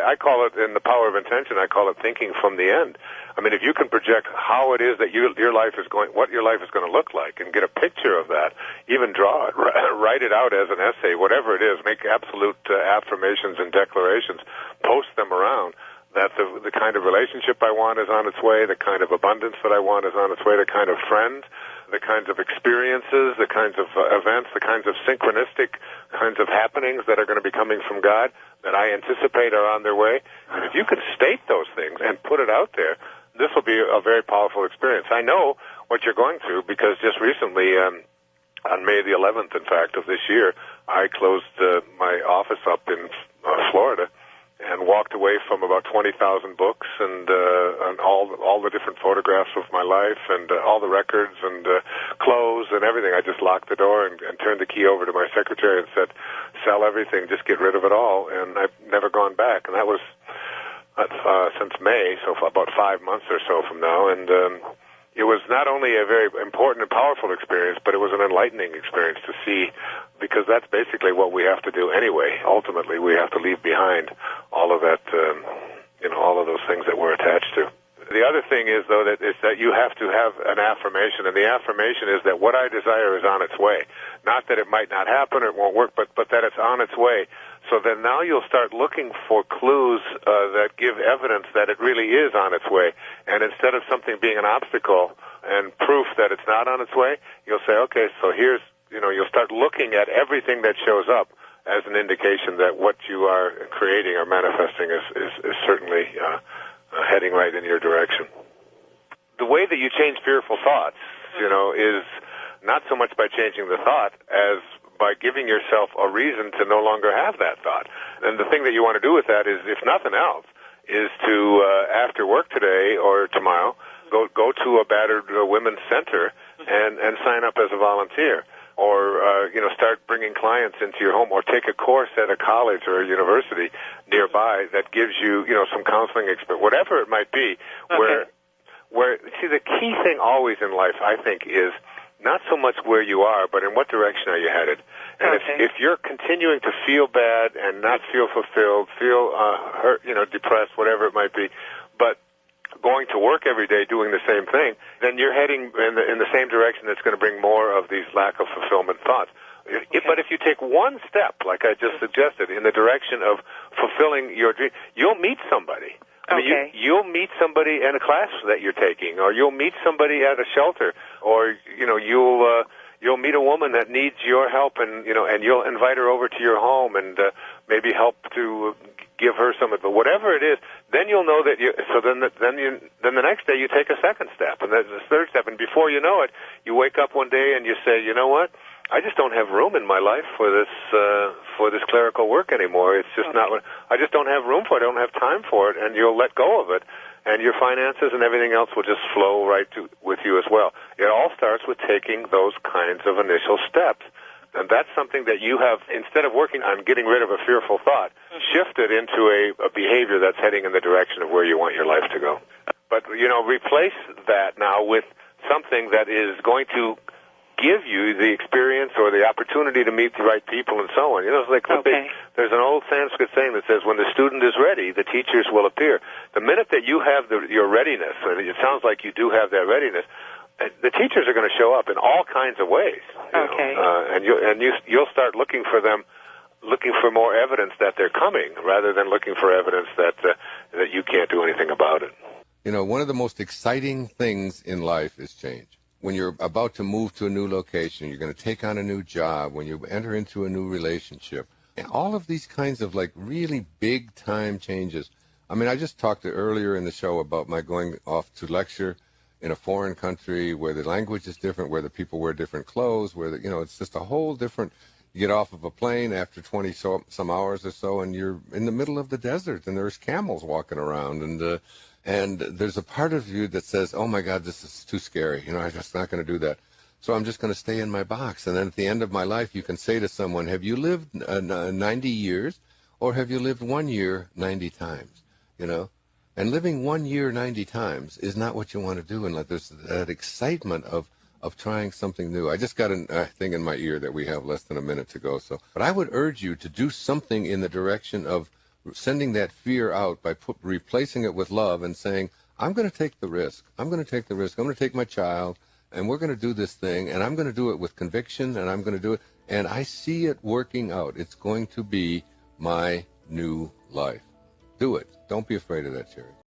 I call it, in The Power of Intention, I call it thinking from the end. I mean, if you can project how it is that your life is going, what your life is going to look like, and get a picture of that, even draw it, write it out as an essay, whatever it is, make absolute affirmations and declarations, post them around, that the kind of relationship I want is on its way, the kind of abundance that I want is on its way, the kind of friend, the kinds of experiences, the kinds of events, the kinds of synchronistic kinds of happenings that are going to be coming from God that I anticipate are on their way. And if you can state those things and put it out there, this will be a very powerful experience. I know what you're going through because just recently, on May the 11th, in fact, of this year, I closed my office up in Florida and walked away from about 20,000 books and all the different photographs of my life and all the records and clothes and everything. I just locked the door and turned the key over to my secretary and said, sell everything, just get rid of it all. And I've never gone back. And that was since May, so for about 5 months or so from now. And it was not only a very important and powerful experience, but it was an enlightening experience to see, because that's basically what we have to do anyway. Ultimately, we have to leave behind all of that, all of those things that we're attached to. The other thing is, though, that you have to have an affirmation, and the affirmation is that what I desire is on its way. Not that it might not happen or it won't work, but that it's on its way. So then now you'll start looking for clues that give evidence that it really is on its way. And instead of something being an obstacle and proof that it's not on its way, you'll say, okay, so here's, you'll start looking at everything that shows up as an indication that what you are creating or manifesting is certainly heading right in your direction. The way that you change fearful thoughts, is not so much by changing the thought as by giving yourself a reason to no longer have that thought. And the thing that you want to do with that is, if nothing else, is to, after work today or tomorrow, go to a battered women's center and sign up as a volunteer. Or, start bringing clients into your home, or take a course at a college or a university nearby that gives you, some counseling experience, whatever it might be, where, see, the key thing always in life, I think, is not so much where you are, but in what direction are you headed. And if you're continuing to feel bad and not feel fulfilled, feel hurt, depressed, whatever it might be, but going to work every day doing the same thing, then you're heading in the same direction that's going to bring more of these lack of fulfillment thoughts. But if you take one step, like I just suggested, in the direction of fulfilling your dream, you'll meet somebody. I mean, you'll meet somebody in a class that you're taking, or you'll meet somebody at a shelter, or you'll meet a woman that needs your help, and you'll invite her over to your home and maybe help to give her some advice, whatever it is. Then you'll know that you. So then the next day you take a second step, and then the third step, and before you know it, you wake up one day and you say, you know what? I just don't have room in my life for this clerical work anymore. It's just not what I just don't have room for it. I don't have time for it, and you'll let go of it, and your finances and everything else will just flow right with you as well. It all starts with taking those kinds of initial steps, and that's something that you have, instead of working on getting rid of a fearful thought, shifted into a behavior that's heading in the direction of where you want your life to go. But replace that now with something that is going to give you the experience or the opportunity to meet the right people and so on. It's like there's an old Sanskrit saying that says, when the student is ready, the teachers will appear. The minute that you have your readiness, and it sounds like you do have that readiness, the teachers are going to show up in all kinds of ways. And you'll start looking for them, looking for more evidence that they're coming, rather than looking for evidence that you can't do anything about it. One of the most exciting things in life is change. When you're about to move to a new location, you're going to take on a new job, when you enter into a new relationship, and all of these kinds of really big time changes. I mean, I just talked earlier in the show about my going off to lecture in a foreign country where the language is different, where the people wear different clothes, where it's just a whole different. You get off of a plane after 20 some hours or so, and you're in the middle of the desert, and there's camels walking around, and there's a part of you that says, oh, my God, this is too scary. I'm just not going to do that. So I'm just going to stay in my box. And then at the end of my life, you can say to someone, have you lived 90 years, or have you lived 1 year 90 times? And living 1 year 90 times is not what you want to do. And there's that excitement of trying something new. I just got a thing in my ear that we have less than a minute to go. But I would urge you to do something in the direction of sending that fear out by replacing it with love and saying, I'm going to take the risk. I'm going to take the risk. I'm going to take my child, and we're going to do this thing, and I'm going to do it with conviction, and I'm going to do it. And I see it working out. It's going to be my new life. Do it. Don't be afraid of that, Jerry.